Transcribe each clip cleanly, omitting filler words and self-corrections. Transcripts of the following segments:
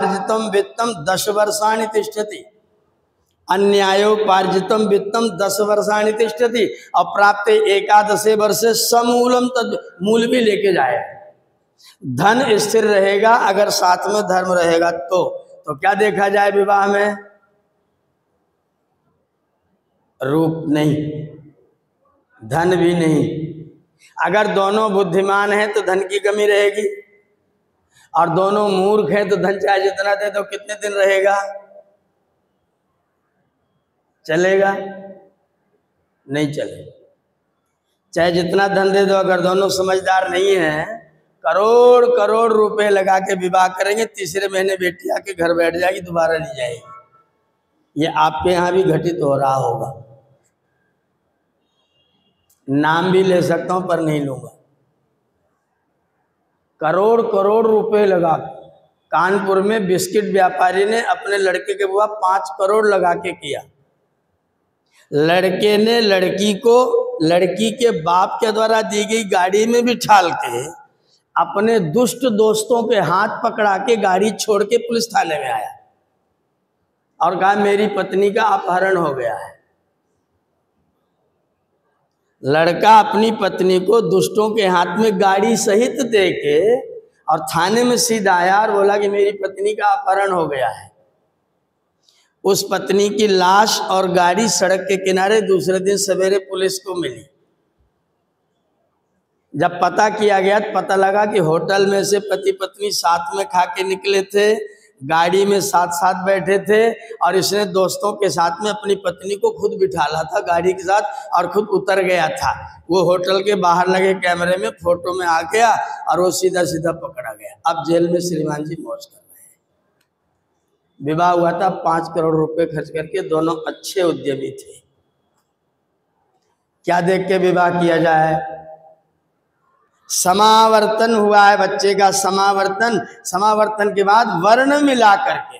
पार्जितम वित्तम 10 वर्षाणि तिष्ठति, अन्यायोपार्जितम वित्तम 10 वर्षाणि तिष्ठति, और प्राप्त 11 वर्षे समूलम तद, मूल भी लेके जाए। धन स्थिर रहेगा अगर साथ में धर्म रहेगा तो क्या देखा जाए विवाह में? रूप नहीं, धन भी नहीं। अगर दोनों बुद्धिमान हैं तो धन की कमी रहेगी, और दोनों मूर्ख हैं तो धन चाहे जितना दे तो कितने दिन रहेगा? चलेगा? नहीं चलेगा। चाहे जितना धन दे दो, अगर दोनों समझदार नहीं हैं, करोड़ करोड़ रुपए लगा के विवाह करेंगे, तीसरे महीने बेटी आके घर बैठ जाएगी, दोबारा नहीं जाएगी। ये आपके यहाँ भी घटित हो रहा होगा। नाम भी ले सकता हूं पर नहीं लूंगा। करोड़ करोड़ रुपए लगा, कानपुर में बिस्किट व्यापारी ने अपने लड़के के बुआ 5 करोड़ लगा के किया। लड़के ने लड़की को लड़की के बाप के द्वारा दी गई गाड़ी में बिठाल के अपने दुष्ट दोस्तों के हाथ पकड़ा के गाड़ी छोड़ के पुलिस थाने में आया और कहा मेरी पत्नी का अपहरण हो गया है। लड़का अपनी पत्नी को दुष्टों के हाथ में गाड़ी सहित दे के और थाने में सीधा आया और बोला कि मेरी पत्नी का अपहरण हो गया है। उस पत्नी की लाश और गाड़ी सड़क के किनारे दूसरे दिन सवेरे पुलिस को मिली। जब पता किया गया तो पता लगा कि होटल में से पति पत्नी साथ में खा के निकले थे, गाड़ी में साथ साथ बैठे थे, और इसने दोस्तों के साथ में अपनी पत्नी को खुद बिठाला था गाड़ी के साथ और खुद उतर गया था। वो होटल के बाहर लगे कैमरे में फोटो में आ गया और वो सीधा सीधा पकड़ा गया। अब जेल में श्रीमान जी मौज कर रहे हैं। विवाह हुआ था 5 करोड़ रुपए खर्च करके, दोनों अच्छे उद्यमी थे। क्या देख के विवाह किया जाए? समावर्तन हुआ है बच्चे का, समावर्तन। समावर्तन के बाद वर्ण मिला करके,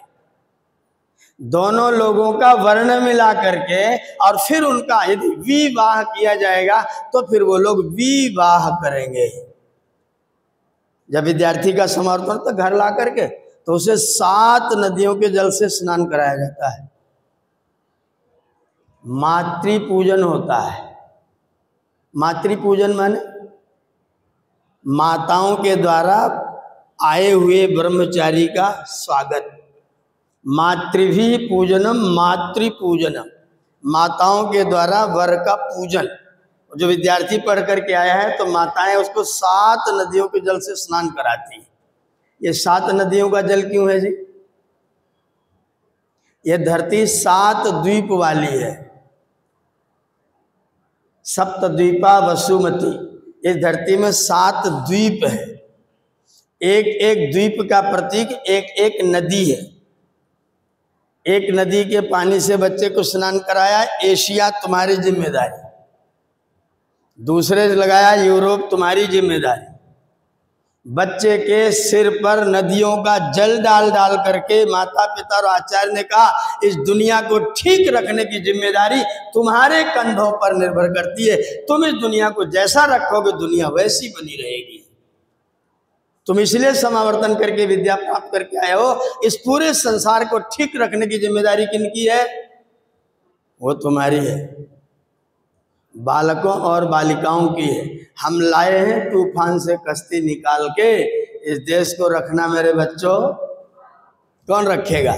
दोनों लोगों का वर्ण मिला करके, और फिर उनका यदि विवाह किया जाएगा तो फिर वो लोग विवाह करेंगे। जब विद्यार्थी का समावर्तन तो घर ला करके तो उसे 7 नदियों के जल से स्नान कराया जाता है। मातृ पूजन होता है। मातृ पूजन माने माताओं के द्वारा आए हुए ब्रह्मचारी का स्वागत। मातृभी पूजनम, मातृ पूजनम, माताओं के द्वारा वर का पूजन। जो विद्यार्थी पढ़ करके आया है तो माताएं उसको 7 नदियों के जल से स्नान कराती हैं। ये 7 नदियों का जल क्यों है जी? ये धरती 7 द्वीप वाली है। सप्तद्वीपा वसुमती। इस धरती में 7 द्वीप है। एक एक द्वीप का प्रतीक एक एक नदी है। एक नदी के पानी से बच्चे को स्नान कराया, एशिया तुम्हारी जिम्मेदारी। दूसरे लगाया यूरोप तुम्हारी जिम्मेदारी। बच्चे के सिर पर नदियों का जल डाल डाल करके माता पिता और आचार्य ने कहा इस दुनिया को ठीक रखने की जिम्मेदारी तुम्हारे कंधों पर निर्भर करती है। तुम इस दुनिया को जैसा रखोगे दुनिया वैसी बनी रहेगी। तुम इसलिए समावर्तन करके विद्या प्राप्त करके आए हो। इस पूरे संसार को ठीक रखने की जिम्मेदारी किनकी है? वो तुम्हारी है, बालकों और बालिकाओं की है। हम लाए हैं तूफान से कश्ती निकाल के, इस देश को रखना मेरे बच्चों। कौन रखेगा?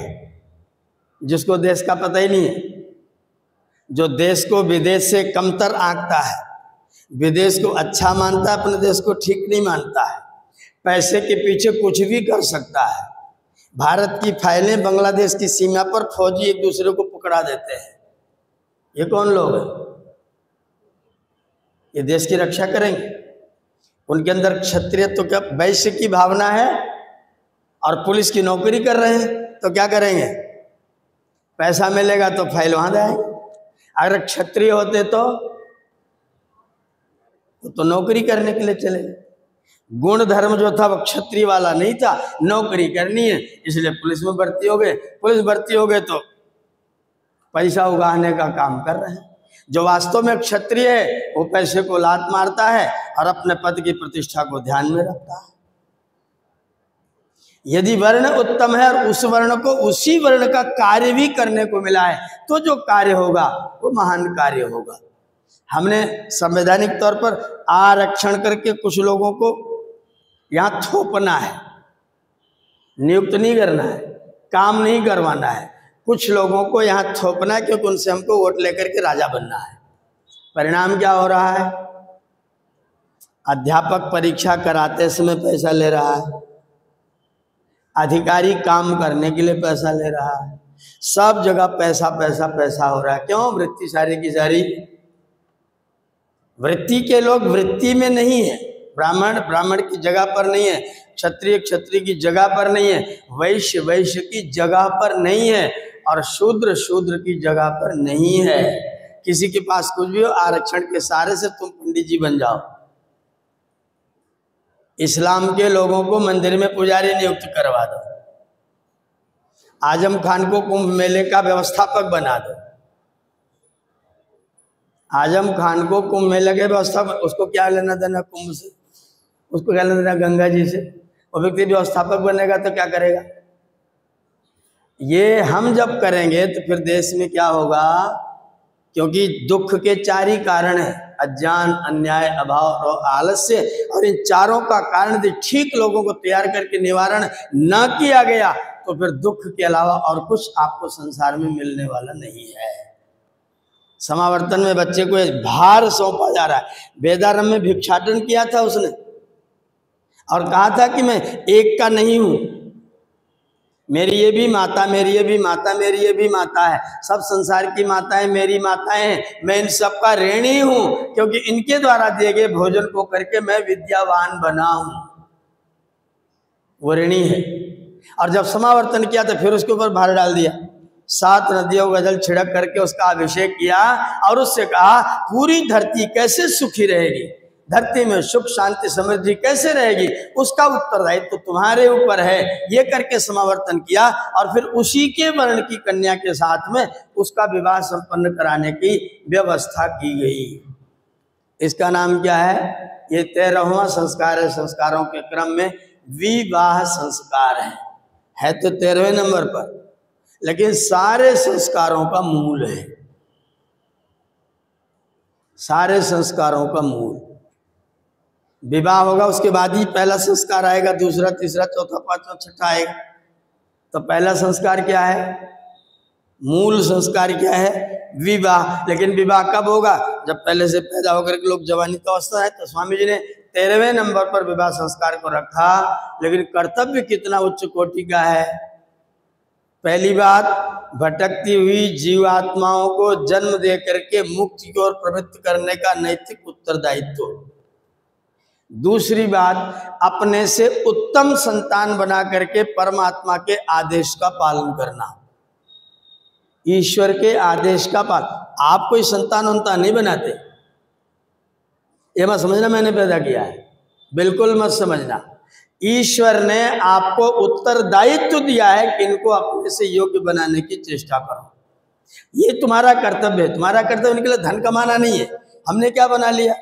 जिसको देश का पता ही नहीं है, जो देश को विदेश से कमतर आंकता है, विदेश को अच्छा मानता है, अपने देश को ठीक नहीं मानता है, पैसे के पीछे कुछ भी कर सकता है। भारत की फाइलें बांग्लादेश की सीमा पर फौजी एक दूसरे को पकड़ा देते हैं। ये कौन लोग हैं? ये देश की रक्षा करेंगे? उनके अंदर क्षत्रिय तो क्या वैश्य की भावना है, और पुलिस की नौकरी कर रहे हैं तो क्या करेंगे? पैसा मिलेगा तो फाइल वहां जाएंगे। अगर क्षत्रिय होते तो नौकरी करने के लिए चले। गुण धर्म जो था वो क्षत्रिय वाला नहीं था, नौकरी करनी है इसलिए पुलिस में भर्ती हो गए। पुलिस भर्ती हो गए तो पैसा उगाने का काम कर रहे हैं। जो वास्तव में क्षत्रिय है वो पैसे को लात मारता है और अपने पद की प्रतिष्ठा को ध्यान में रखता है। यदि वर्ण उत्तम है और उस वर्ण को उसी वर्ण का कार्य भी करने को मिला है तो जो कार्य होगा वो महान कार्य होगा। हमने संवैधानिक तौर पर आरक्षण करके कुछ लोगों को यहाँ थोपना है, नियुक्त नहीं करना है, काम नहीं करवाना है, कुछ लोगों को यहाँ थोपना है क्योंकि उनसे हमको वोट लेकर के राजा बनना है। परिणाम क्या हो रहा है? अध्यापक परीक्षा कराते समय पैसा ले रहा है, अधिकारी काम करने के लिए पैसा ले रहा है, सब जगह पैसा पैसा पैसा हो रहा है। क्यों? वृत्ति सारी की सारी वृत्ति के लोग वृत्ति में नहीं है, ब्राह्मण ब्राह्मण की जगह पर नहीं है, क्षत्रिय क्षत्रिय की जगह पर नहीं है, वैश्य वैश्य की जगह पर नहीं है और शूद्र शूद्र की जगह पर नहीं है। किसी के पास कुछ भी हो, आरक्षण के सहारे से तुम पंडित जी बन जाओ। इस्लाम के लोगों को मंदिर में पुजारी नियुक्त करवा दो, आजम खान को कुंभ मेले का व्यवस्थापक बना दो, आजम खान को कुंभ मेले के व्यवस्थापक, उसको क्या लेना देना कुंभ से, उसको क्या लेना देना गंगा जी से? वो व्यक्ति व्यवस्थापक बनेगा तो क्या करेगा? ये हम जब करेंगे तो फिर देश में क्या होगा? क्योंकि दुख के चार ही कारण है, अज्ञान, अन्याय, अभाव और आलस्य, और इन चारों का कारण यदि ठीक लोगों को तैयार करके निवारण न किया गया तो फिर दुख के अलावा और कुछ आपको संसार में मिलने वाला नहीं है। समावर्तन में बच्चे को एक भार सौंपा जा रहा है। वेदारंभ में भिक्षाटन किया था उसने और कहा था कि मैं एक का नहीं हूं, मेरी ये भी माता, मेरी ये भी माता, मेरी ये भी माता है, सब संसार की माताएं मेरी माताएं हैं, मैं इन सब का ऋणी हूं क्योंकि इनके द्वारा दिए गए भोजन को करके मैं विद्यावान बना हूं। वो ऋणी है। और जब समावर्तन किया तो फिर उसके ऊपर भार डाल दिया, 7 नदियों का जल छिड़क करके उसका अभिषेक किया और उससे कहा पूरी धरती कैसे सुखी रहेगी, धरती में सुख शांति समृद्धि कैसे रहेगी, उसका उत्तरदायित्व तो तुम्हारे ऊपर है। ये करके समावर्तन किया और फिर उसी के वर्ण की कन्या के साथ में उसका विवाह संपन्न कराने की व्यवस्था की गई। इसका नाम क्या है? ये 13वां संस्कार है। संस्कारों के क्रम में विवाह संस्कार है तो 13वें नंबर पर, लेकिन सारे संस्कारों का मूल है, सारे संस्कारों का मूल। विवाह होगा उसके बाद ही पहला संस्कार आएगा, दूसरा तीसरा चौथा पांचवा छठा आएगा। तो पहला संस्कार क्या है? मूल संस्कार क्या है? विवाह। लेकिन विवाह कब होगा? जब पहले से पैदा होकर के लोग जवानी की अवस्था है। तो स्वामी जी ने 13वें नंबर पर विवाह संस्कार को रखा, लेकिन कर्तव्य कितना उच्च कोटि का है। पहली बात, भटकती हुई जीवात्माओं को जन्म दे करके मुक्ति की ओर प्रवृत्त करने का नैतिक उत्तरदायित्व। दूसरी बात, अपने से उत्तम संतान बना करके परमात्मा के आदेश का पालन करना, ईश्वर के आदेश का पालन। आप कोई संतान उनता नहीं बनाते, ये मत समझना मैंने पैदा किया है, बिल्कुल मत समझना। ईश्वर ने आपको उत्तरदायित्व दिया है कि इनको अपने से योग्य बनाने की चेष्टा करो। ये तुम्हारा कर्तव्य है। तुम्हारा कर्तव्य उनके लिए धन कमाना नहीं है। हमने क्या बना लिया?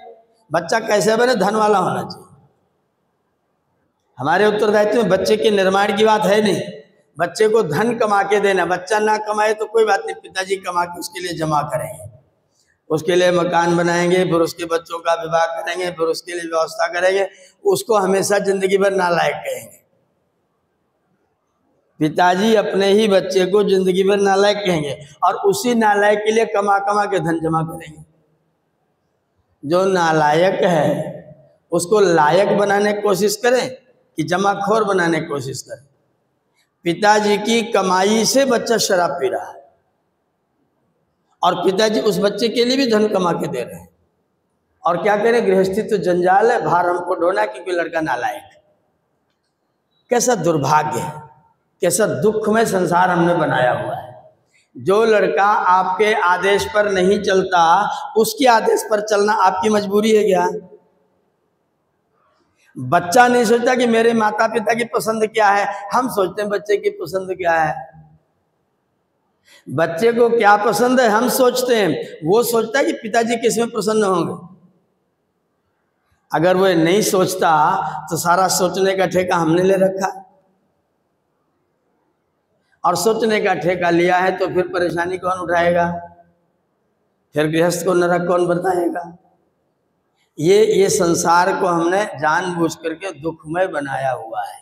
बच्चा कैसे बने? धन वाला होना चाहिए। हमारे उत्तरदायित्व में बच्चे के निर्माण की बात है नहीं, बच्चे को धन कमा के देना। बच्चा ना कमाए तो कोई बात नहीं, पिताजी कमा के उसके लिए जमा करेंगे, उसके लिए मकान बनाएंगे, फिर उसके बच्चों का विवाह करेंगे, फिर उसके लिए व्यवस्था करेंगे। उसको हमेशा जिंदगी भर नालायक कहेंगे। पिताजी अपने ही बच्चे को जिंदगी भर नालायक कहेंगे और उसी नालायक के लिए कमा कमा के धन जमा करेंगे। जो नालायक है उसको लायक बनाने की कोशिश करें कि जमाखोर बनाने की कोशिश करें। पिताजी की कमाई से बच्चा शराब पी रहा है और पिताजी उस बच्चे के लिए भी धन कमा के दे रहे हैं, और क्या करें? गृहस्थी तो जंजाल है, भार हमको ढोना क्योंकि लड़का नालायक है। कैसा दुर्भाग्य है, कैसा दुखमय संसार हमने बनाया हुआ है। जो लड़का आपके आदेश पर नहीं चलता, उसके आदेश पर चलना आपकी मजबूरी है क्या? बच्चा नहीं सोचता कि मेरे माता पिता की पसंद क्या है, हम सोचते हैं बच्चे की पसंद क्या है। बच्चे को क्या पसंद है हम सोचते हैं, वो सोचता है कि पिताजी किस में प्रसन्न होंगे। अगर वो नहीं सोचता तो सारा सोचने का ठेका हमने ले रखा। और सोचने का ठेका लिया है तो फिर परेशानी कौन उठाएगा? फिर गृहस्थ को नरक कौन बताएगा? ये संसार को हमने जानबूझ करके दुखमय बनाया हुआ है।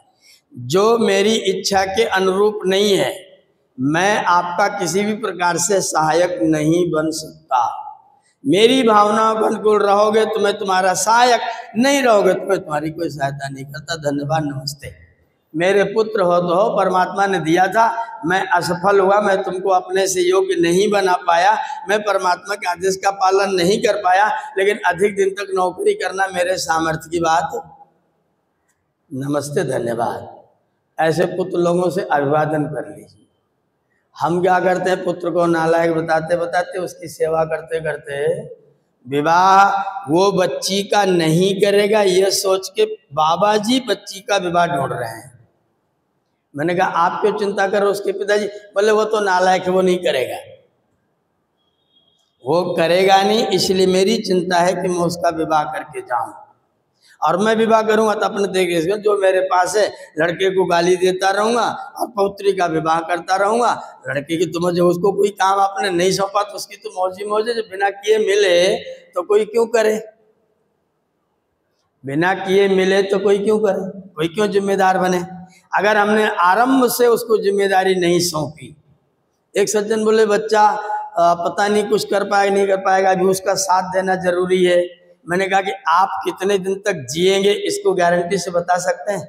जो मेरी इच्छा के अनुरूप नहीं है, मैं आपका किसी भी प्रकार से सहायक नहीं बन सकता। मेरी भावनाओं के अनुकूल रहोगे तो मैं तुम्हारा सहायक, नहीं रहोगे तो मैं तुम्हारी कोई सहायता नहीं करता। धन्यवाद, नमस्ते। मेरे पुत्र हो तो हो, परमात्मा ने दिया था, मैं असफल हुआ, मैं तुमको अपने से योग्य नहीं बना पाया, मैं परमात्मा के आदेश का पालन नहीं कर पाया, लेकिन अधिक दिन तक नौकरी करना मेरे सामर्थ्य की बात, नमस्ते, धन्यवाद। ऐसे पुत्र लोगों से अभिवादन कर लीजिए। हम क्या करते हैं, पुत्र को नालायक बताते बताते उसकी सेवा करते करते विवाह वो बच्ची का नहीं करेगा, यह सोच के बाबा जी बच्ची का विवाह ढूंढ रहे हैं। मैंने कहा आप क्यों चिंता करो उसके पिताजी? बोले वो तो नालायक है, वो नहीं करेगा, वो करेगा नहीं, इसलिए मेरी चिंता है कि मैं उसका विवाह करके जाऊं। और मैं विवाह करूंगा तो अपने देखिए जो मेरे पास है लड़के को गाली देता रहूंगा और पौत्री का विवाह करता रहूंगा। लड़के की तो मुझे उसको कोई काम आपने नहीं सौंपा तो उसकी तो मौजी मौजे, जो बिना किए मिले तो कोई क्यों करे? बिना किए मिले तो कोई क्यों करे? कोई क्यों जिम्मेदार बने? अगर हमने आरंभ से उसको जिम्मेदारी नहीं सौंपी। एक सज्जन बोले बच्चा पता नहीं कुछ कर पाएगा नहीं कर पाएगा, अभी उसका साथ देना जरूरी है। मैंने कहा कि आप कितने दिन तक जिएंगे इसको गारंटी से बता सकते हैं?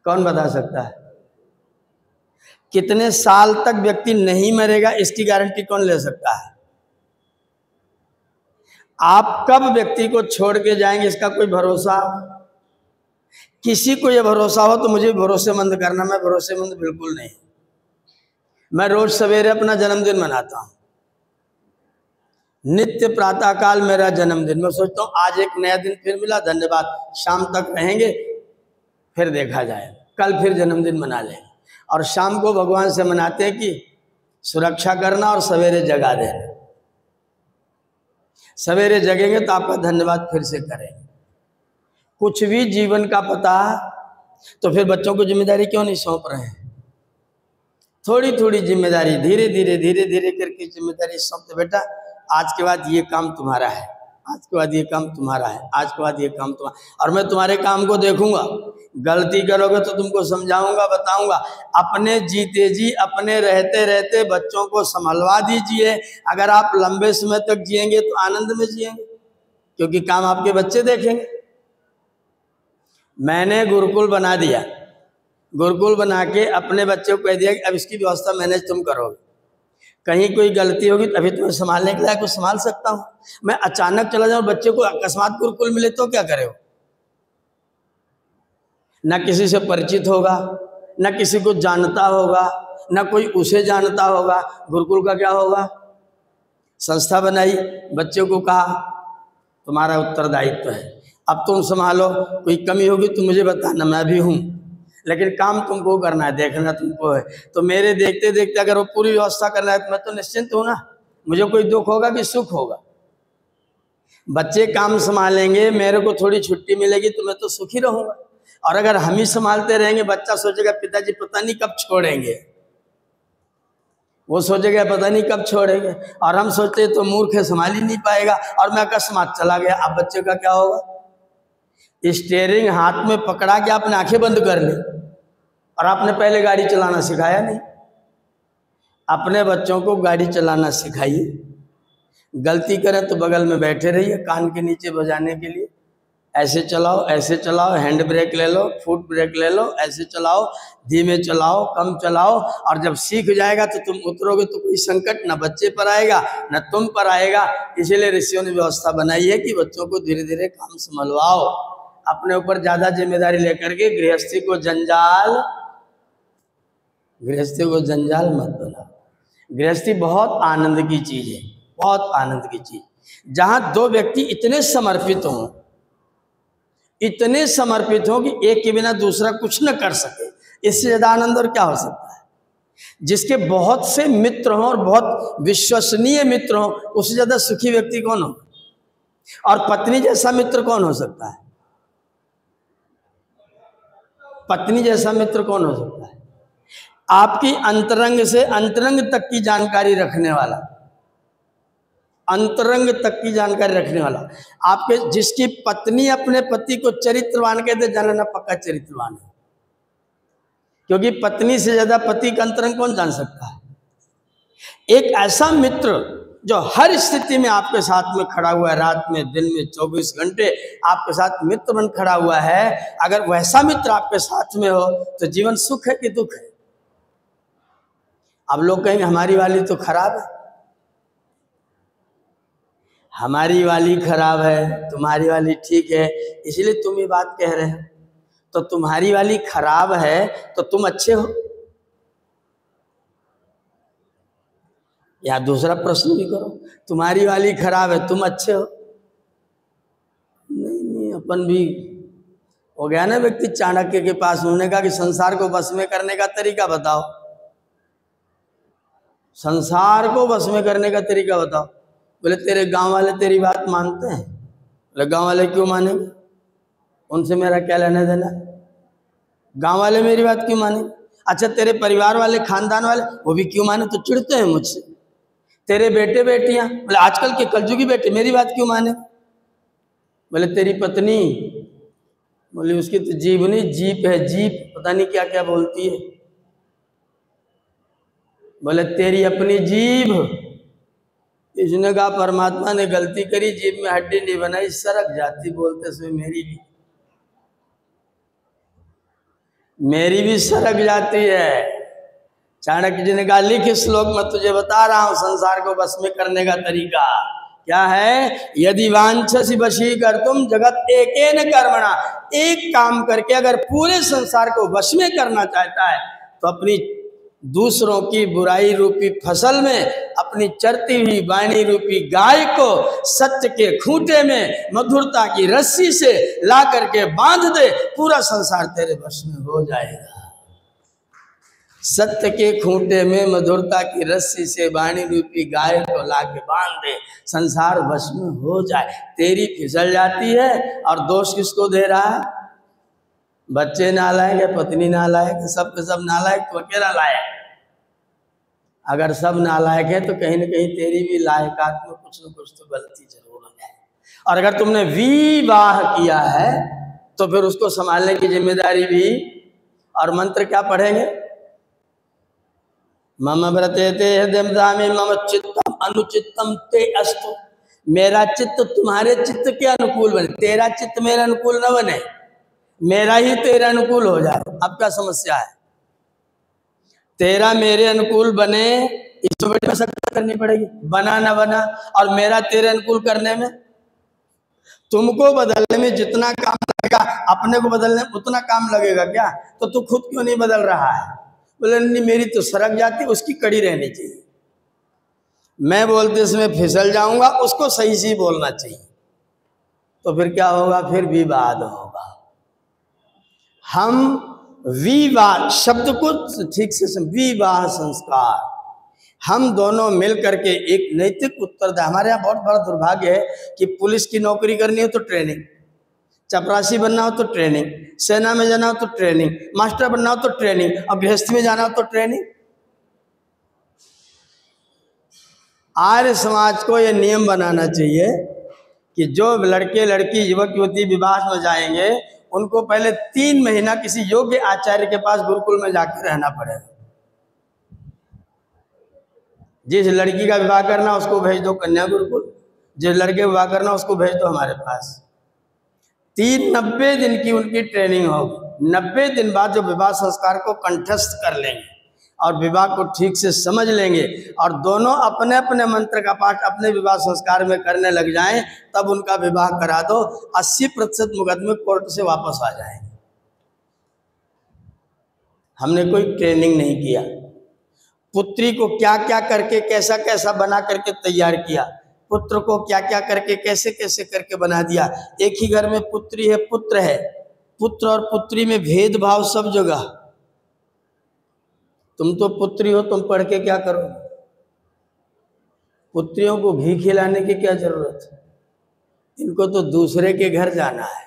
कौन बता सकता है? कितने साल तक व्यक्ति नहीं मरेगा इसकी गारंटी कौन ले सकता है? आप कब व्यक्ति को छोड़ के जाएंगे इसका कोई भरोसा? किसी को यह भरोसा हो तो मुझे भरोसेमंद करना, मैं भरोसेमंद बिल्कुल नहीं। मैं रोज सवेरे अपना जन्मदिन मनाता हूँ, नित्य प्रातःकाल मेरा जन्मदिन। मैं सोचता हूँ आज एक नया दिन फिर मिला, धन्यवाद, शाम तक रहेंगे फिर देखा जाए, कल फिर जन्मदिन मना लेंगे। और शाम को भगवान से मनाते हैं कि सुरक्षा करना और सवेरे जगा देना। सवेरे जगेंगे तो आपका धन्यवाद फिर से करेंगे। कुछ भी जीवन का पता तो फिर बच्चों को जिम्मेदारी क्यों नहीं सौंप रहे हैं? थोड़ी थोड़ी जिम्मेदारी धीरे धीरे करके जिम्मेदारी सौंपते, बेटा आज के बाद ये काम तुम्हारा है, आज के बाद ये काम तुम्हारा है, आज के बाद ये काम तुम्हारा, और मैं तुम्हारे काम को देखूंगा। गलती करोगे तो तुमको समझाऊंगा, बताऊंगा। अपने जीते जी अपने रहते रहते बच्चों को संभलवा दीजिए। अगर आप लंबे समय तक जिएंगे तो आनंद में जिएंगे, क्योंकि काम आपके बच्चे देखेंगे। मैंने गुरुकुल बना दिया, गुरुकुल बना के अपने बच्चे को कह दिया कि अब इसकी व्यवस्था मैनेज तुम करोगे, कहीं कोई गलती होगी तो अभी तुम्हें संभालने के लायक कुछ संभाल सकता हूँ। मैं अचानक चला जाऊँ, बच्चे को अकस्मात गुरुकुल मिले तो क्या करे? न किसी से परिचित होगा, न किसी को जानता होगा, न कोई उसे जानता होगा, गुरुकुल का क्या होगा? संस्था बनाई, बच्चे को कहा तुम्हारा उत्तरदायित्व है, अब तुम संभालो, कोई कमी होगी तो मुझे बताना, मैं भी हूँ, लेकिन काम तुमको करना है, देखना तुमको है। तो मेरे देखते देखते अगर वो पूरी व्यवस्था करना है तो मैं तो निश्चिंत हूँ ना, मुझे कोई दुख होगा कि सुख होगा? बच्चे काम संभालेंगे, मेरे को थोड़ी छुट्टी मिलेगी तो मैं तो सुखी रहूंगा। और अगर हम ही संभालते रहेंगे, बच्चा सोचेगा पिताजी पता नहीं कब छोड़ेंगे, वो सोचेगा पता नहीं कब छोड़ेंगे, और हम सोचते तो मूर्ख है, संभाल ही नहीं पाएगा, और मैं अकस्मात चला गया। अब बच्चे का क्या होगा? स्टीयरिंग हाथ में पकड़ा के आपने आंखें बंद कर ली और आपने पहले गाड़ी चलाना सिखाया नहीं। अपने बच्चों को गाड़ी चलाना सिखाइए, गलती करें तो बगल में बैठे रहिए, कान के नीचे बजाने के लिए, ऐसे चलाओ, ऐसे चलाओ, हैंड ब्रेक ले लो, फुट ब्रेक ले लो, ऐसे चलाओ, धीमे चलाओ, कम चलाओ। और जब सीख जाएगा तो तुम उतरोगे तो कोई संकट न बच्चे पर आएगा न तुम पर आएगा। इसीलिए ऋषियों ने व्यवस्था बनाई है कि बच्चों को धीरे धीरे काम संभलवाओ, अपने ऊपर ज्यादा जिम्मेदारी लेकर के गृहस्थी को जंजाल मत बनाओ। गृहस्थी बहुत आनंद की चीज है, बहुत आनंद की चीज। जहां दो व्यक्ति इतने समर्पित हों कि एक के बिना दूसरा कुछ न कर सके, इससे ज्यादा आनंद और क्या हो सकता है? जिसके बहुत से मित्र हों और बहुत विश्वसनीय मित्र हों, उससे ज्यादा सुखी व्यक्ति कौन हो? और पत्नी जैसा मित्र कौन हो सकता है? पत्नी जैसा मित्र कौन हो सकता है? आपकी अंतरंग से अंतरंग तक की जानकारी रखने वाला, अंतरंग तक की जानकारी रखने वाला। आपके जिसकी पत्नी अपने पति को चरित्रवान कहते, जानना पक्का चरित्रवान है, क्योंकि पत्नी से ज्यादा पति का अंतरंग कौन जान सकता है। एक ऐसा मित्र जो हर स्थिति में आपके साथ में खड़ा हुआ है, रात में दिन में 24 घंटे आपके साथ मित्र बन खड़ा हुआ है, अगर वैसा मित्र आपके साथ में हो तो जीवन सुख है कि दुख है। अब लोग कहेंगे हमारी वाली तो खराब है, हमारी वाली खराब है, तुम्हारी वाली ठीक है, इसलिए तुम ये बात कह रहे हो। तो तुम्हारी वाली खराब है तो तुम अच्छे हो? या दूसरा प्रश्न भी करो, तुम्हारी वाली खराब है तुम अच्छे हो? नहीं, अपन भी हो गया ना व्यक्ति चाणक्य के पास, उन्होंने कहा कि संसार को बस में करने का तरीका बताओ, संसार को बस में करने का तरीका बताओ। बोले तेरे गांव वाले तेरी बात मानते हैं। बोले गांव वाले क्यों मानेंगे, उनसे मेरा क्या लेना देना, गांव वाले मेरी बात क्यों माने? अच्छा तेरे परिवार वाले खानदान वाले वो भी क्यों माने, तो चिढ़ते हैं मुझसे। तेरे बेटे बेटियां, बोले आजकल के कलजुगी बेटे मेरी बात क्यों माने? बोले तेरी पत्नी, बोले उसकी तो जीवनी जीप है, जीप पता नहीं क्या क्या बोलती है। बोले तेरी अपनी जीभ, इसने कहा परमात्मा ने गलती करी, जीभ में हड्डी नहीं बनाई, सरक जाती बोलते समय मेरी भी सरक जाती है। चाणक्य जी ने कहा लिख इस श्लोक में तुझे बता रहा हूं संसार को बस में करने का तरीका क्या है। यदि वांछसि वशी कर तुम जगत एकेन कर्मणा, एक काम करके अगर पूरे संसार को वश में करना चाहता है तो अपनी दूसरों की बुराई रूपी फसल में अपनी चरती हुई वाणी रूपी गाय को सत्य के खूंटे में मधुरता की रस्सी से ला करके बांध दे, पूरा संसार तेरे वश में हो जाएगा। सत्य के खूंटे में मधुरता की रस्सी से वाणी रूपी गाय को ला के बांध दे, संसार वश में हो जाए। तेरी फिसल जाती है और दोष किसको दे रहा है? बच्चे नालायक है, पत्नी नालायक है, सब के सब नालायक, तो अकेला लायक। अगर सब नालायक है तो कहीं ना कहीं तेरी भी लायकात में कुछ न कुछ तो गलती जरूर है। और अगर तुमने विवाह किया है तो फिर उसको संभालने की जिम्मेदारी भी। और मंत्र क्या पढ़ेंगे? मम व्रते ते हृदय मम चित्तम अनुचित्तम ते अस्तु, मेरा चित्त तुम्हारे चित्त के अनुकूल बने, तेरा चित्त मेरे अनुकूल न बने, मेरा ही तेरे अनुकूल हो जाए। अब क्या समस्या है? तेरा मेरे अनुकूल बने, इसमें बड़ी मशक्कत करनी पड़ेगी, बना ना बना। और मेरा तेरे अनुकूल करने में, तुमको बदलने में जितना काम लगेगा अपने को बदलने में उतना काम लगेगा क्या? तो तू खुद क्यों नहीं बदल रहा है? बोले नहीं मेरी तो सरक जाती, उसकी कड़ी रहनी चाहिए। मैं बोलते समय फिसल जाऊंगा, उसको सही से बोलना चाहिए। तो फिर क्या होगा? फिर विवाद होगा। हम विवाह शब्द को ठीक से विवाह संस्कार, हम दोनों मिल करके एक नैतिक उत्तरदायित्व। हमारे यहाँ बहुत बड़ा दुर्भाग्य है कि पुलिस की नौकरी करनी हो तो ट्रेनिंग, चपरासी बनना हो तो ट्रेनिंग, सेना में जाना हो तो ट्रेनिंग, मास्टर बनना हो तो ट्रेनिंग, और गृहस्थी में जाना हो तो ट्रेनिंग। आर्य समाज को यह नियम बनाना चाहिए कि जो लड़के लड़की युवक युवती विवाह में जाएंगे उनको पहले 3 महीना किसी योग्य आचार्य के पास गुरुकुल में जाकर रहना पड़ेगा। जिस लड़की का विवाह करना उसको भेज दो कन्या गुरुकुल, जिस लड़के विवाह करना उसको भेज दो हमारे पास। 90 दिन की उनकी ट्रेनिंग होगी। 90 दिन बाद जो विवाह संस्कार को कंठस्थ कर लेंगे और विवाह को ठीक से समझ लेंगे और दोनों अपने अपने मंत्र का पाठ अपने विवाह संस्कार में करने लग जाएं, तब उनका विवाह करा दो। 80% मुकदमे कोर्ट से वापस आ जाएंगे। हमने कोई ट्रेनिंग नहीं किया, पुत्री को क्या क्या करके कैसा कैसा बना करके तैयार किया, पुत्र को क्या क्या करके कैसे कैसे करके बना दिया। एक ही घर में पुत्री है पुत्र है, पुत्र और पुत्री में भेदभाव सब जगह। तुम तो पुत्री हो, तुम पढ़ के क्या करो? पुत्रियों को घी खिलाने की क्या जरूरत है? इनको तो दूसरे के घर जाना है।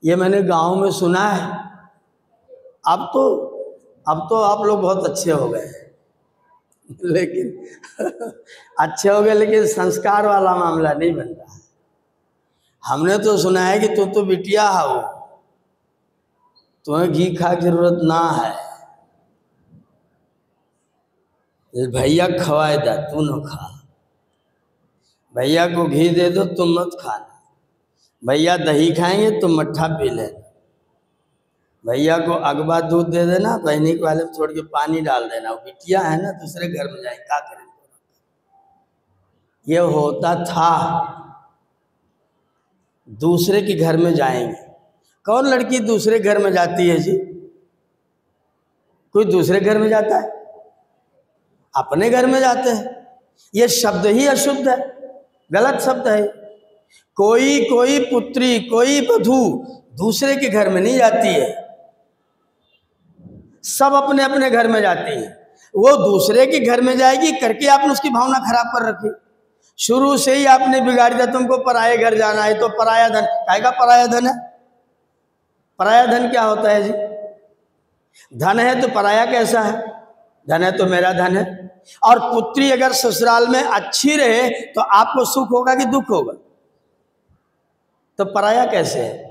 ये मैंने गांव में सुना है। अब तो अब तो आप लोग बहुत अच्छे हो गए, लेकिन अच्छे हो गए लेकिन संस्कार वाला मामला नहीं बन रहा। हमने तो सुना है कि तू तो बिटिया हो, तुम्हें घी खा की जरूरत ना है, भैया खवाए दा तू न खा, भैया को घी दे दो तुम मत खाना, भैया दही खाएंगे तुम मट्ठा पी लेना, भैया को अगवा दूध दे देना, बहनी के वाले में छोड़ के पानी डाल देना, वो बिटिया है ना दूसरे घर में जाए क्या करें। ये होता था, दूसरे के घर में जाएंगे। कौन लड़की दूसरे घर में जाती है जी? कोई दूसरे घर में जाता है? अपने घर में जाते हैं। ये शब्द ही अशुद्ध है, गलत शब्द है। कोई पुत्री, कोई वधू दूसरे के घर में नहीं जाती है, सब अपने अपने घर में जाती है। वो दूसरे के घर में जाएगी करके आपने उसकी भावना खराब कर रखी। शुरू से ही आपने बिगाड़ दिया, तुमको पराये घर जाना है तो पराया धन। काहेगा पराया धन है? पराया धन क्या होता है जी? धन है तो पराया कैसा है? धन है तो मेरा धन है। और पुत्री अगर ससुराल में अच्छी रहे तो आपको सुख होगा कि दुख होगा? तो पराया कैसे है?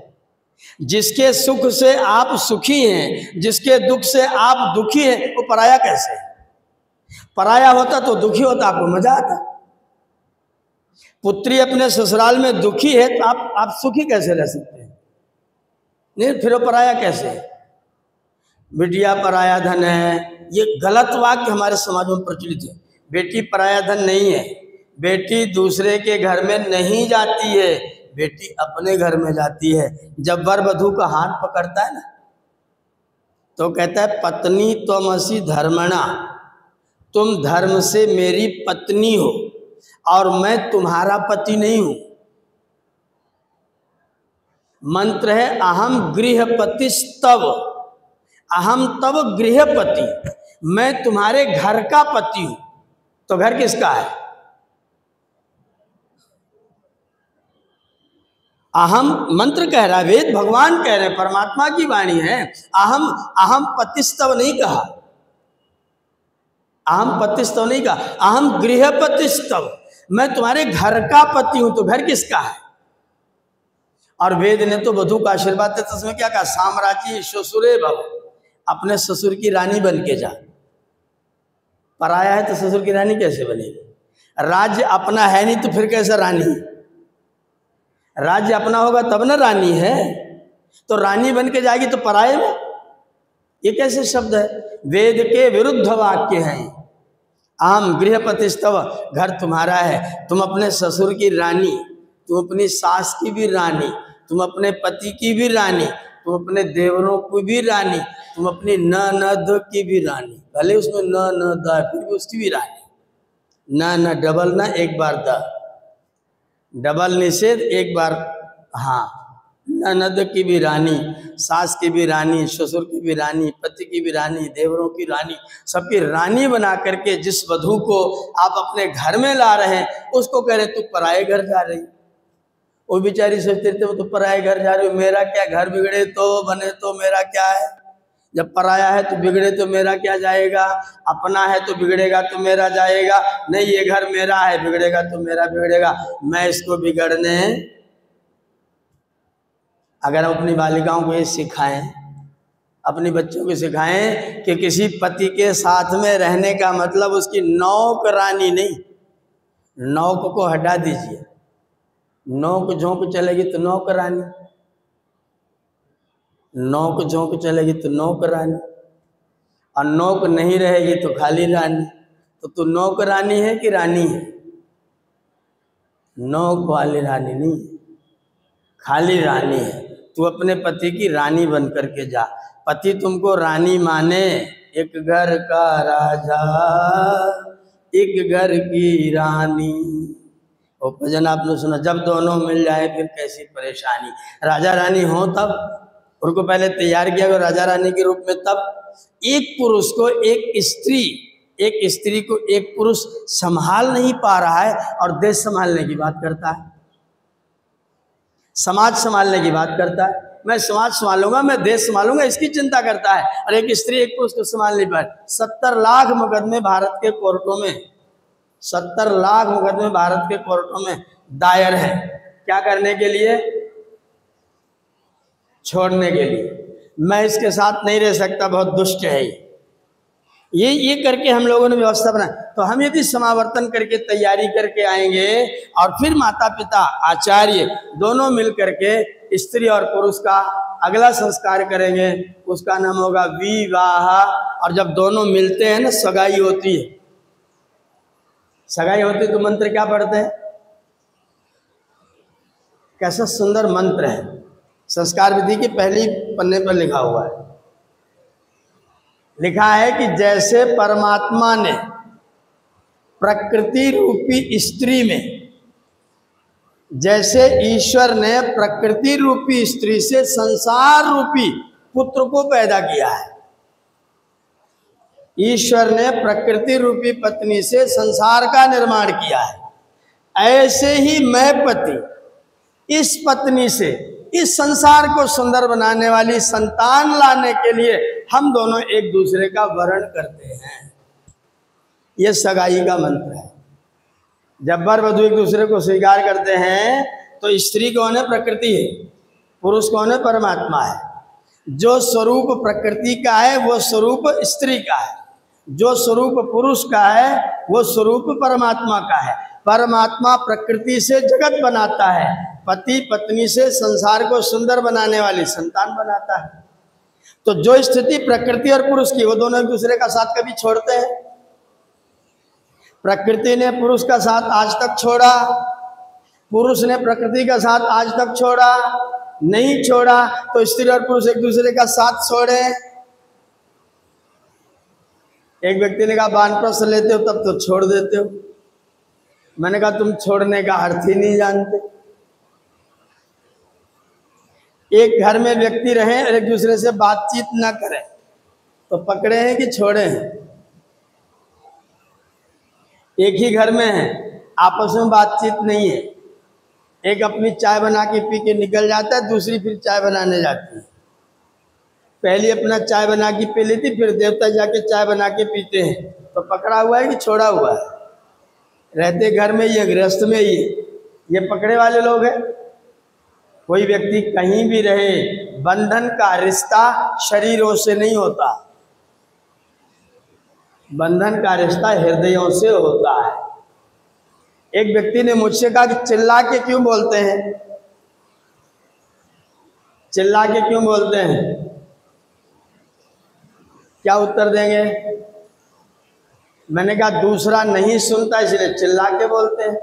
जिसके सुख से आप सुखी हैं, जिसके दुख से आप दुखी हैं, वो पराया कैसे है? पराया होता तो दुखी होता, आपको मजा आता। पुत्री अपने ससुराल में दुखी है तो आप सुखी कैसे रह सकते हैं? नहीं, फिर वो पराया कैसे है? बिटिया पराया धन है, ये गलत वाक्य हमारे समाज में प्रचलित है। बेटी पराया धन नहीं है, बेटी दूसरे के घर में नहीं जाती है, बेटी अपने घर में जाती है। जब वर वधू का हाथ पकड़ता है ना तो कहता है पत्नी त्वमसि धर्मणा, तुम धर्म से मेरी पत्नी हो और मैं तुम्हारा पति नहीं हूं। मंत्र है अहम गृहपतिस्तव, अहम तव गृहपति, मैं तुम्हारे घर का पति हूं। तो घर किसका है? अहम मंत्र कह रहा है, वेद भगवान कह रहे हैं, परमात्मा की वाणी है। अहम पतिस्तव नहीं कहा, अहम पतिस्तव नहीं कहा, अहम गृहपतिस्तव, मैं तुम्हारे घर का पति हूं। तो घर किसका है? और वेद ने तो वधू का आशीर्वाद देते उसमें क्या कहा? साम्राज्य ससुरे भव, अपने ससुर की रानी बन के जा। पराया है तो ससुर की रानी कैसे बनेगी? राज्य अपना है नहीं तो फिर कैसे रानी? राज्य अपना होगा तब ना रानी है। तो रानी बन के जाएगी तो पराये में? ये कैसे शब्द है? वेद के विरुद्ध वाक्य है। आम गृहपतिस्तव, घर तुम्हारा है, तुम अपने ससुर की रानी, तुम अपनी सास की भी रानी, तुम अपने पति की भी रानी, तुम अपने देवरों की भी रानी, तुम अपनी ननद की भी रानी, भले उसमें न द फिर भी उसकी भी रानी। न डबल ना, एक बार द, डबल निषेध, एक बार हाँ। ननद की भी रानी, सास की भी रानी, ससुर की भी रानी, पति की भी रानी, देवरों की रानी, सबकी रानी बना करके जिस वधू को आप अपने घर में ला रहे हैं उसको कह रहे तू पराये घर जा रही। वो बेचारी सोचते थे वो तो पराये घर जा रही हो, मेरा क्या, घर बिगड़े तो बने तो मेरा क्या है? जब पराया है तो बिगड़े तो मेरा क्या जाएगा? अपना है तो बिगड़ेगा तो मेरा जाएगा? नहीं, ये घर मेरा है, बिगड़ेगा तो मेरा बिगड़ेगा, मैं इसको बिगड़ने। अगर हम अपनी बालिकाओं को ये सिखाएं, अपने बच्चों को सिखाएं कि किसी पति के साथ में रहने का मतलब उसकी नौकरानी नहीं, नौक को हटा दीजिए, नौक झोंक चलेगी तो नौकरानी, नौक झोंक चलेगी तो नौकरानी, और नौक नहीं रहेगी तो खाली रानी। तो तू नौकरानी है कि रानी है? नौक वाली रानी नहीं, खाली रानी है। तू अपने पति की रानी बन करके जा। पति तुमको रानी माने, एक घर का राजा एक घर की रानी। वो भजन आपने सुना, जब दोनों मिल जाए फिर कैसी परेशानी। राजा रानी हो तब, उनको पहले तैयार किया गया राजा रानी के रूप में, तब एक पुरुष को एक स्त्री को एक पुरुष संभाल नहीं पा रहा है और देश संभालने की बात करता है, समाज संभालने की बात करता है। मैं समाज संभालूंगा, मैं देश संभालूंगा, इसकी चिंता करता है। और एक स्त्री एक पुरुष को संभाल नहीं पाए। 70 लाख मुकदमे भारत के कोर्टों में, 70 लाख मुकदमे भारत के कोर्टों में दायर है। क्या करने के लिए? छोड़ने के लिए। मैं इसके साथ नहीं रह सकता, बहुत दुष्ट है ये करके हम लोगों ने व्यवस्था बनाई। तो हम यदि समावर्तन करके तैयारी करके आएंगे और फिर माता पिता आचार्य दोनों मिल करके स्त्री और पुरुष का अगला संस्कार करेंगे, उसका नाम होगा विवाह। और जब दोनों मिलते हैं ना, सगाई होती है। सगाई होती तो मंत्र क्या पढ़ते हैं? कैसा सुंदर मंत्र है, संस्कार विधि के पहली पन्ने पर लिखा हुआ है। लिखा है कि जैसे परमात्मा ने प्रकृति रूपी स्त्री में, जैसे ईश्वर ने प्रकृति रूपी स्त्री से संसार रूपी पुत्र को पैदा किया है, ईश्वर ने प्रकृति रूपी पत्नी से संसार का निर्माण किया है, ऐसे ही मैं पति इस पत्नी से इस संसार को सुंदर बनाने वाली संतान लाने के लिए हम दोनों एक दूसरे का वरण करते हैं। यह सगाई का मंत्र है। जब वर वधू एक दूसरे को स्वीकार करते हैं तो स्त्री कौन है? प्रकृति है। पुरुष कौन है? परमात्मा है। जो स्वरूप प्रकृति का है वो स्वरूप स्त्री का है, जो स्वरूप पुरुष का है वो स्वरूप परमात्मा का है। परमात्मा प्रकृति से जगत बनाता है, पति पत्नी से संसार को सुंदर बनाने वाली संतान बनाता है। तो जो स्थिति प्रकृति और पुरुष की, वो दोनों एक दूसरे का साथ कभी छोड़ते हैं? प्रकृति ने पुरुष का साथ आज तक छोड़ा, पुरुष ने प्रकृति का साथ आज तक छोड़ा नहीं छोड़ा। तो स्त्री और पुरुष एक दूसरे का साथ छोड़े। एक व्यक्ति ने कहा वानप्रस्थ लेते हो तब तो छोड़ देते हो। मैंने कहा तुम छोड़ने का अर्थ ही नहीं जानते। एक घर में व्यक्ति रहे और एक दूसरे से बातचीत ना करें तो पकड़े हैं कि छोड़े हैं? एक ही घर में है, आपस में बातचीत नहीं है, एक अपनी चाय बना के पी के निकल जाता है, दूसरी फिर चाय बनाने जाती है। पहली अपना चाय बना के पी लेती, फिर देवता जाके चाय बना के पीते हैं। तो पकड़ा हुआ है कि छोड़ा हुआ है? रहते घर में ये, गृहस्थ में ये पकड़े वाले लोग हैं। कोई व्यक्ति कहीं भी रहे, बंधन का रिश्ता शरीरों से नहीं होता, बंधन का रिश्ता हृदयों से होता है। एक व्यक्ति ने मुझसे कहा कि चिल्ला के क्यों बोलते हैं? चिल्ला के क्यों बोलते हैं? क्या उत्तर देंगे? मैंने कहा दूसरा नहीं सुनता इसलिए चिल्ला के बोलते हैं।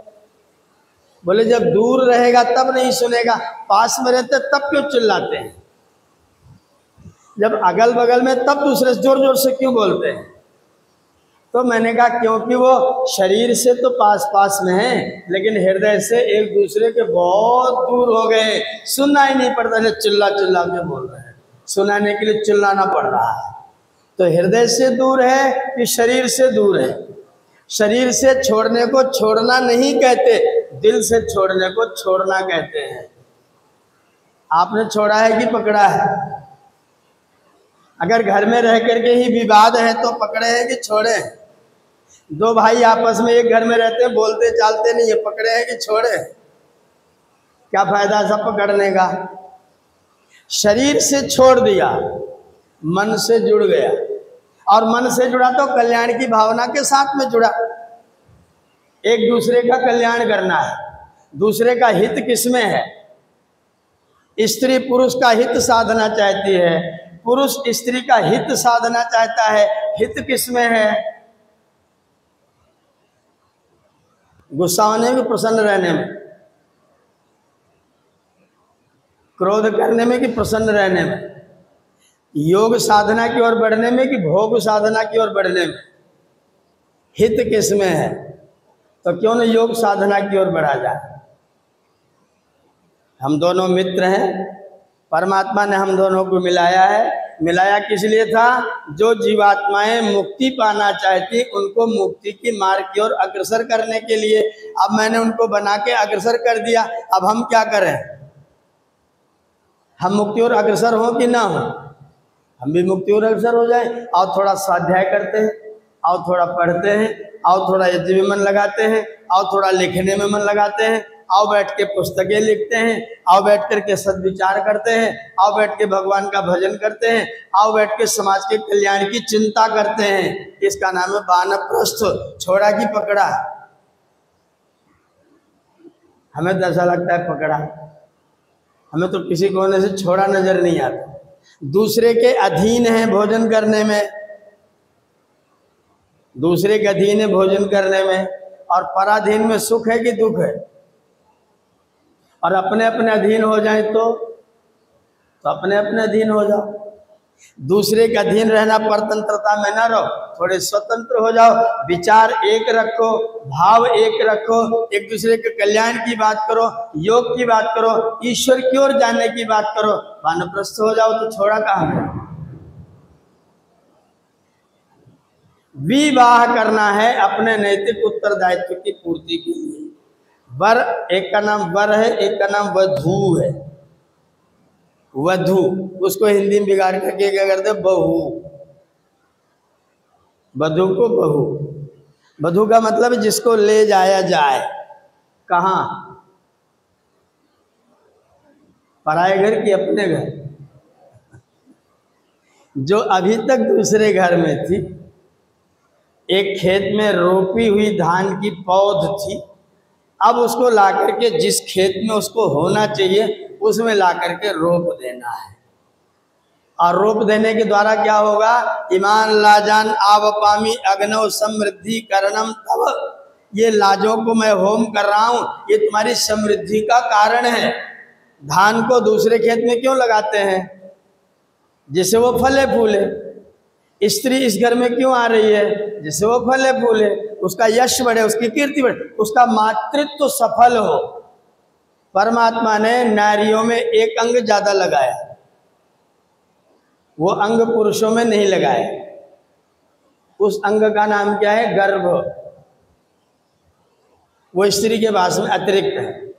बोले जब दूर रहेगा तब नहीं सुनेगा, पास में रहते तब क्यों चिल्लाते हैं? जब अगल बगल में तब दूसरे से जोर जोर से क्यों बोलते हैं? तो मैंने कहा क्योंकि वो शरीर से तो पास पास में है, लेकिन हृदय से एक दूसरे के बहुत दूर हो गए, सुनना ही नहीं पड़ता है, चिल्ला चिल्ला के बोल रहे हैं, सुनाने के लिए चिल्लाना पड़ रहा है। तो हृदय से दूर है कि शरीर से दूर है? शरीर से छोड़ने को छोड़ना नहीं कहते, दिल से छोड़ने को छोड़ना कहते हैं। आपने छोड़ा है कि पकड़ा है? अगर घर में रह करके ही विवाद है तो पकड़े हैं कि छोड़े हैं? दो भाई आपस में एक घर में रहते हैं, बोलते चालते नहीं है, पकड़े हैं कि छोड़े? क्या फायदा सब पकड़ने का? शरीर से छोड़ दिया, मन से जुड़ गया, और मन से जुड़ा तो कल्याण की भावना के साथ में जुड़ा। एक दूसरे का कल्याण करना है, दूसरे का हित किसमें है? स्त्री पुरुष का हित साधना चाहती है, पुरुष स्त्री का हित साधना चाहता है। हित किसमें है? गुस्सा होने में, प्रसन्न रहने में, क्रोध करने में कि प्रसन्न रहने में, योग साधना की ओर बढ़ने में कि भोग साधना की ओर बढ़ने में? हित किसमें है? तो क्यों न योग साधना की ओर बढ़ा जाए। हम दोनों मित्र हैं, परमात्मा ने हम दोनों को मिलाया है। मिलाया किस लिए था? जो जीवात्माएं मुक्ति पाना चाहती उनको मुक्ति की मार्ग की ओर अग्रसर करने के लिए। अब मैंने उनको बना के अग्रसर कर दिया, अब हम क्या करें? हम मुक्ति और अग्रसर हों कि ना हो? हम भी मुक्ति और अग्रसर हो जाएं। और थोड़ा स्वाध्याय करते हैं, और थोड़ा पढ़ते हैं, और थोड़ा यज्ञ में मन लगाते हैं, और थोड़ा लिखने में मन लगाते हैं, आओ बैठ के पुस्तकें लिखते हैं, आओ बैठ कर के सद्विचार करते हैं, आओ बैठ के भगवान का भजन करते हैं, आओ बैठ के समाज के कल्याण की चिंता करते हैं। इसका नाम है वानप्रस्थ, छोड़ा कि पकड़ा। हमें तो ऐसा लगता है पकड़ा, हमें तो किसी कोने से छोड़ा नजर नहीं आता। दूसरे के अधीन है भोजन करने में, दूसरे के अधीन है भोजन करने में, और पराधीन में सुख है कि दुख है? और अपने अपने अधीन हो जाए तो अपने अपने अधीन हो जाओ। दूसरे के अधीन रहना परतंत्रता में ना रहो, थोड़े स्वतंत्र हो जाओ, विचार एक रखो, भाव एक रखो, एक दूसरे के कल्याण की बात करो, योग की बात करो, ईश्वर की ओर जाने की बात करो। वानप्रस्थ हो जाओ तो छोड़ा कहाँ है? विवाह करना है अपने नैतिक उत्तरदायित्व की पूर्ति के लिए। वर, एक का नाम वर है, एक का नाम वधू है। वधू, उसको हिंदी में बिगाड़ करके क्या करते? बहू। वधू को बहू, वधू का मतलब जिसको ले जाया जाए। कहाँ? पराए घर की अपने घर। जो अभी तक दूसरे घर में थी, एक खेत में रोपी हुई धान की पौध थी, अब उसको ला करके जिस खेत में उसको होना चाहिए उसमें ला करके रोप देना है। और रोप देने के द्वारा क्या होगा? ईमान लाजान आवपामी अग्नौ समृद्धि करणम तब। ये लाजों को मैं होम कर रहा हूं, ये तुम्हारी समृद्धि का कारण है। धान को दूसरे खेत में क्यों लगाते हैं? जिससे वो फले फूले। स्त्री इस घर में क्यों आ रही है? जिससे वो फले फूले, उसका यश बढ़े, उसकी कीर्ति बढ़े, उसका मातृत्व सफल हो। परमात्मा ने नारियों में एक अंग ज्यादा लगाया, वो अंग पुरुषों में नहीं लगाया। उस अंग का नाम क्या है? गर्भ। वो स्त्री के पास में अतिरिक्त है।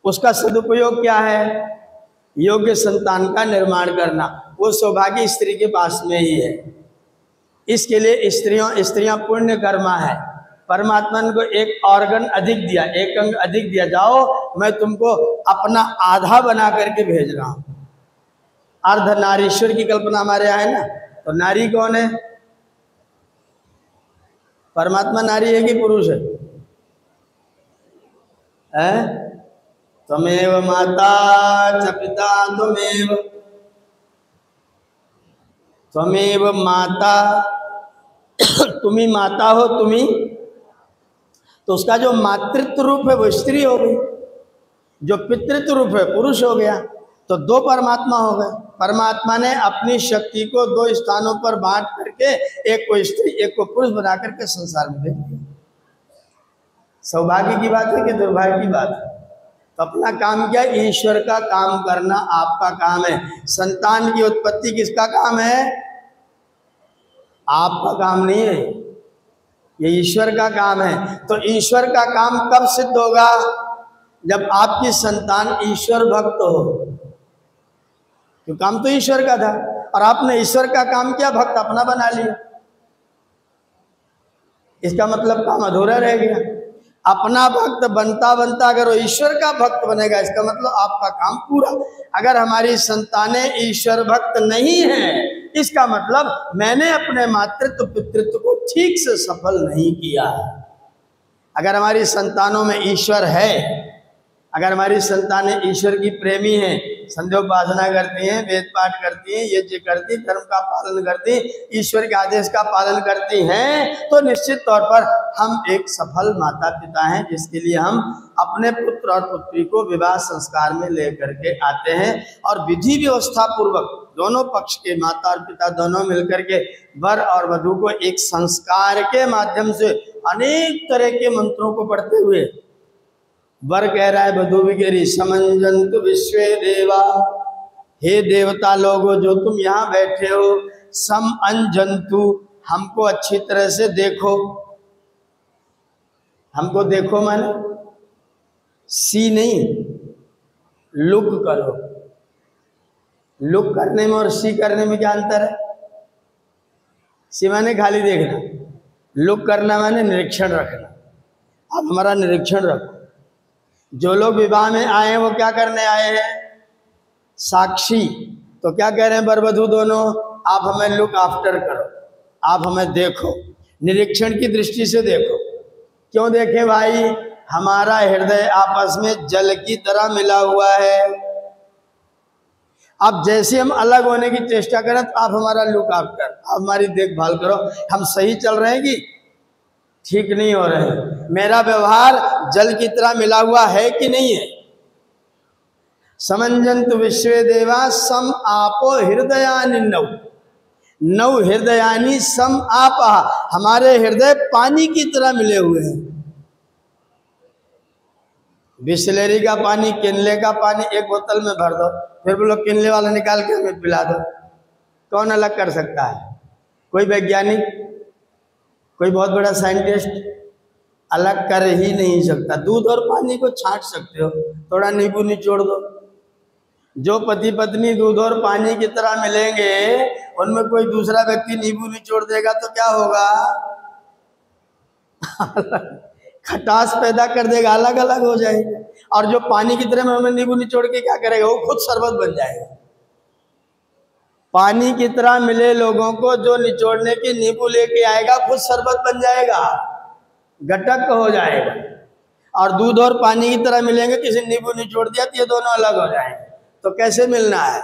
उसका सदुपयोग क्या है? योग्य संतान का निर्माण करना। वो सौभाग्य स्त्री के पास में ही है। इसके लिए स्त्रियां पुण्य कर्मा है। परमात्मा ने को एक ऑर्गन अधिक दिया, एक अंग अधिक दिया, जाओ मैं तुमको अपना आधा बना करके भेज रहा हूं। अर्ध नारीश्वर की कल्पना हमारे यहाँ है ना। तो नारी कौन है? परमात्मा नारी है कि पुरुष है? त्वमेव माता च पिता त्वमेव माता, तुम्ही माता हो, तुम्ही। तो उसका जो मातृत्व रूप है वो स्त्री हो गई, जो पितृत्व रूप है पुरुष हो गया। तो दो परमात्मा हो गए। परमात्मा ने अपनी शक्ति को दो स्थानों पर बांट करके एक को स्त्री एक को पुरुष बना करके संसार में भेज दिया। सौभाग्य की बात है कि दुर्भाग्य की बात है? तो अपना काम क्या? ईश्वर का काम करना आपका काम है। संतान की उत्पत्ति किसका काम है? आपका काम नहीं है, ये ईश्वर का काम है। तो ईश्वर का काम कब सिद्ध होगा? जब आपकी संतान ईश्वर भक्त हो। तो काम तो ईश्वर का था और आपने ईश्वर का काम किया, भक्त अपना बना लिया। इसका मतलब काम अधूरा रह गया। अपना भक्त बनता बनता अगर वो ईश्वर का भक्त बनेगा, इसका मतलब आपका काम पूरा। अगर हमारी संतानें ईश्वर भक्त नहीं है, इसका मतलब मैंने अपने मातृत्व पितृत्व को ठीक से सफल नहीं किया। अगर हमारी संतानों में ईश्वर है, अगर हमारी संतानें ईश्वर की प्रेमी हैं, संध्योपासना करती हैं, वेद पाठ करती हैं, यज्ञ करती, धर्म का पालन करती, ईश्वर के आदेश का पालन करती हैं, तो निश्चित तौर पर हम एक सफल माता पिता हैं, जिसके लिए हम अपने पुत्र और पुत्री को विवाह संस्कार में लेकर के आते हैं। और विधि व्यवस्था पूर्वक दोनों पक्ष के माता और पिता दोनों मिलकर के वर और वधू को एक संस्कार के माध्यम से अनेक तरह के मंत्रों को पढ़ते हुए, वर कह रहा है, वधू भी कह रही, समंजन्तु विश्वे देवा, हे देवता लोगो जो तुम यहाँ बैठे हो, सम अंजन्तु, हमको अच्छी तरह से देखो। हमको देखो माने सी नहीं, लुक करो, लुक करने में और सी करने में क्या अंतर है? सी माने खाली देखना, लुक करना माने निरीक्षण रखना। आप हमारा निरीक्षण रखो। जो लोग विवाह में आए हैं वो क्या करने आए हैं? साक्षी। तो क्या कह रहे हैं वर वधू दोनों? आप हमें लुक आफ्टर करो, आप हमें देखो, निरीक्षण की दृष्टि से देखो। क्यों देखें भाई? हमारा हृदय आपस में जल की तरह मिला हुआ है। अब जैसे हम अलग होने की चेष्टा करें तो आप हमारा लुक आफ्टर, आप हमारी देखभाल करो, हम सही चल रहे हैं कि ठीक नहीं हो रहे हैं, मेरा व्यवहार जल की तरह मिला हुआ है कि नहीं है। समंजंतु विश्वे देवा सम आपो हृदयानि नौ, नौ हृदयानि सम आप। हमारे हृदय पानी की तरह मिले हुए हैं। बिस्लेरी का पानी, किनले का पानी एक बोतल में भर दो, फिर बोलो किनले वाला निकाल के हमें पिला दो, कौन अलग कर सकता है? कोई वैज्ञानिक, कोई बहुत बड़ा साइंटिस्ट अलग कर ही नहीं सकता। दूध और पानी को छांट सकते हो, थोड़ा नींबू निचोड़ दो। जो पति पत्नी दूध और पानी की तरह मिलेंगे, उनमें कोई दूसरा व्यक्ति नींबू निचोड़ देगा तो क्या होगा? खटास पैदा कर देगा, अलग अलग हो जाएगा। और जो पानी की तरह में हमें नींबू निचोड़ के क्या करेगा? वो खुद शरबत बन जाएगा। पानी की तरह मिले लोगों को जो निचोड़ने की नींबू लेके आएगा खुद शरबत बन जाएगा, गटक हो जाएगा। और दूध और पानी की तरह मिलेंगे, किसी ने नींबू निचोड़ दिया तो ये दोनों अलग हो जाएंगे। तो कैसे मिलना है?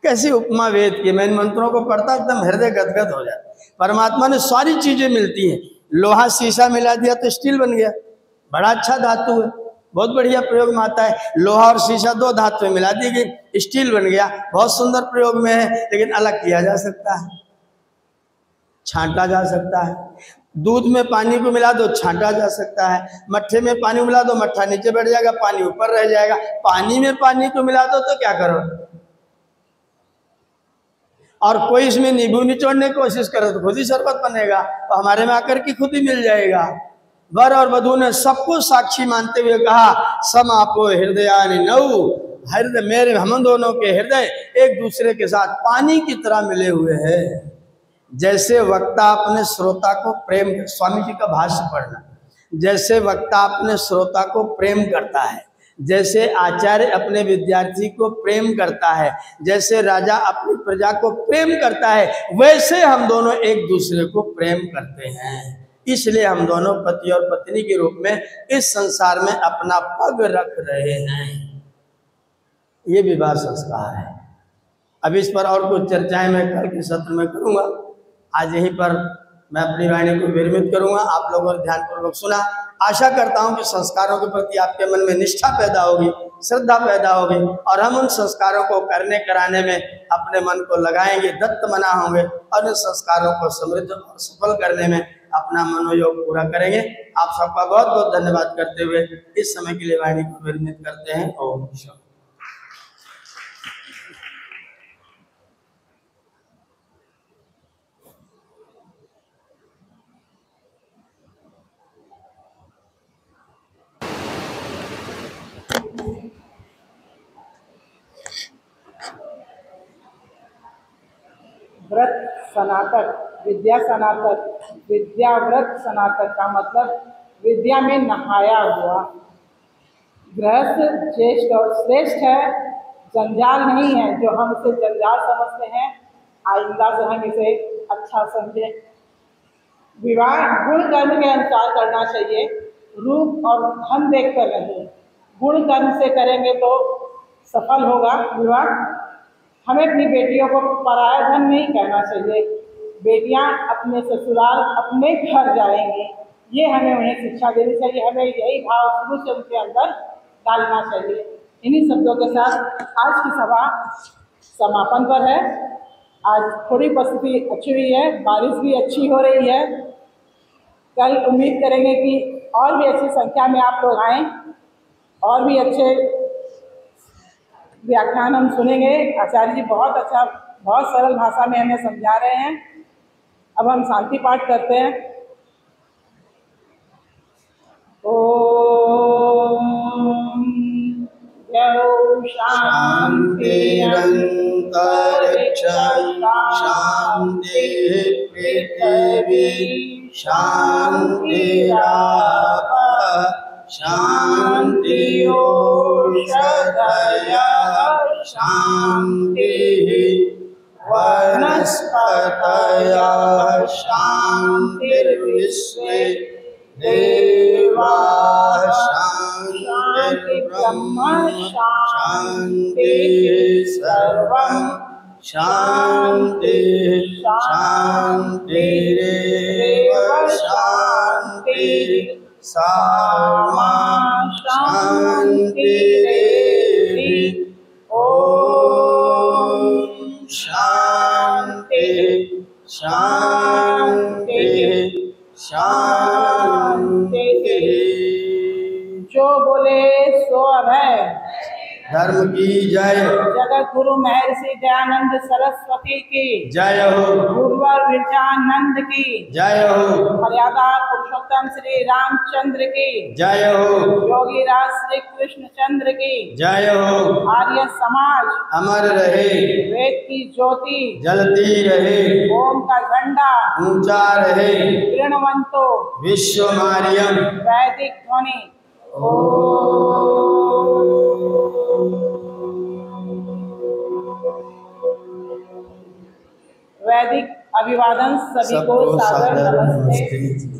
कैसी उपमा वेद की! मैं इन मंत्रों को पढ़ता एकदम हृदय गदगद हो जाता। परमात्मा ने सारी चीजें मिलती हैं। लोहा शीशा मिला दिया तो स्टील बन गया, बड़ा अच्छा धातु है, बहुत बढ़िया प्रयोग में आता है। लोहा और शीशा दो धातु में मिला दी गई, स्टील बन गया, बहुत सुंदर प्रयोग में है। लेकिन अलग किया जा सकता है, छांटा जा सकता है। दूध में पानी को मिला दो, छांटा जा सकता है। मट्ठे में पानी मिला दो, मट्ठा नीचे बैठ जाएगा, पानी ऊपर रह जाएगा। पानी में पानी को मिला दो तो क्या करो? और कोई इसमें नींबू निचोड़ने की कोशिश करे तो खुद ही शरबत बनेगा, तो हमारे में आकर के खुद ही मिल जाएगा। वर और वधू ने सबको साक्षी मानते हुए कहा, सम आपो हृदयानि नौ, हृदय मेरे, हम दोनों के हृदय एक दूसरे के साथ पानी की तरह मिले हुए हैं। जैसे वक्ता अपने श्रोता को प्रेम, स्वामी जी का भाष्य पढ़ना, जैसे वक्ता अपने श्रोता को प्रेम करता है, जैसे आचार्य अपने विद्यार्थी को प्रेम करता है, जैसे राजा अपनी प्रजा को प्रेम करता है, वैसे हम दोनों एक दूसरे को प्रेम करते हैं। इसलिए हम दोनों पति और पत्नी के रूप में इस संसार में अपना पग रख रहे हैं। ये विवाह संस्कार है। अब इस पर और कुछ चर्चाएं मैं कल के सत्र में करूंगा। आज यहीं पर मैं अपनी वाणी को विरमित करूंगा। आप लोगों ने ध्यानपूर्वक सुना। आशा करता हूं कि संस्कारों के प्रति आपके मन में निष्ठा पैदा होगी, श्रद्धा पैदा होगी, और हम उन संस्कारों को करने कराने में अपने मन को लगाएंगे, दत्त मना होंगे, और उन संस्कारों को समृद्ध और सफल करने में अपना मनोयोग पूरा करेंगे। आप सबका बहुत बहुत धन्यवाद करते हुए इस समय के लिए वाणी को विरमित करते हैं। ओम शांति। व्रत सनातक, विद्या सनातक, विद्या व्रत सनातक का मतलब विद्या में नहाया हुआ। गृहस्थ ज्येष्ठ और श्रेष्ठ है, जंजाल नहीं है। जो हम इसे जंजाल समझते हैं, आइंदा से हम इसे अच्छा समझें। विवाह गुण कर्म के अनुसार करना चाहिए, रूप और धन देख कर नहीं। गुण कर्म से करेंगे तो सफल होगा विवाह। हमें अपनी बेटियों को पराया धन नहीं कहना चाहिए। बेटियां अपने ससुराल, अपने घर जाएंगी, ये हमें उन्हें शिक्षा देनी चाहिए। हमें यही भाव शुरू से उनके अंदर डालना चाहिए। इन्हीं शब्दों के साथ आज की सभा समापन पर है। आज थोड़ी उपस्थिति अच्छी हुई है, बारिश भी अच्छी हो रही है। कल उम्मीद करेंगे कि और भी अच्छी संख्या में आप लोग आएँ, और भी अच्छे व्याख्यान हम सुनेंगे। आचार्य जी बहुत अच्छा, बहुत सरल भाषा में हमें समझा रहे हैं। अब हम शांति पाठ करते हैं। ओम जय शांति। देवी शान्तिराप शान्ति ओषधयः शान्तिः वनस्पतयः शान्तिर्विश्वे देवाः शान्तिर्ब्रह्म शान्तिः सर्वं शान्तिः शान्तिरेव शान्तिः सामा शान्तिरेधि ॐ शान्ति शान्ति शान्ति। जो बोले सो अभय। धर्म की जय। जगत गुरु महर्षि दयानंद सरस्वती की जय हो। गुरुवर विरजानंद की जय हो। मर्यादा पुरुषोत्तम श्री रामचंद्र की जय हो। योगी राज श्री कृष्ण चंद्र की जय हो। आर्य समाज अमर रहे, वेद की ज्योति जलती रहे, ओम का झंडा ऊंचा रहे, ऋणवंतो विश्व मारियम वैदिक ध्वनि। वैदिक अभिवादन सभी को सादर नमस्ते।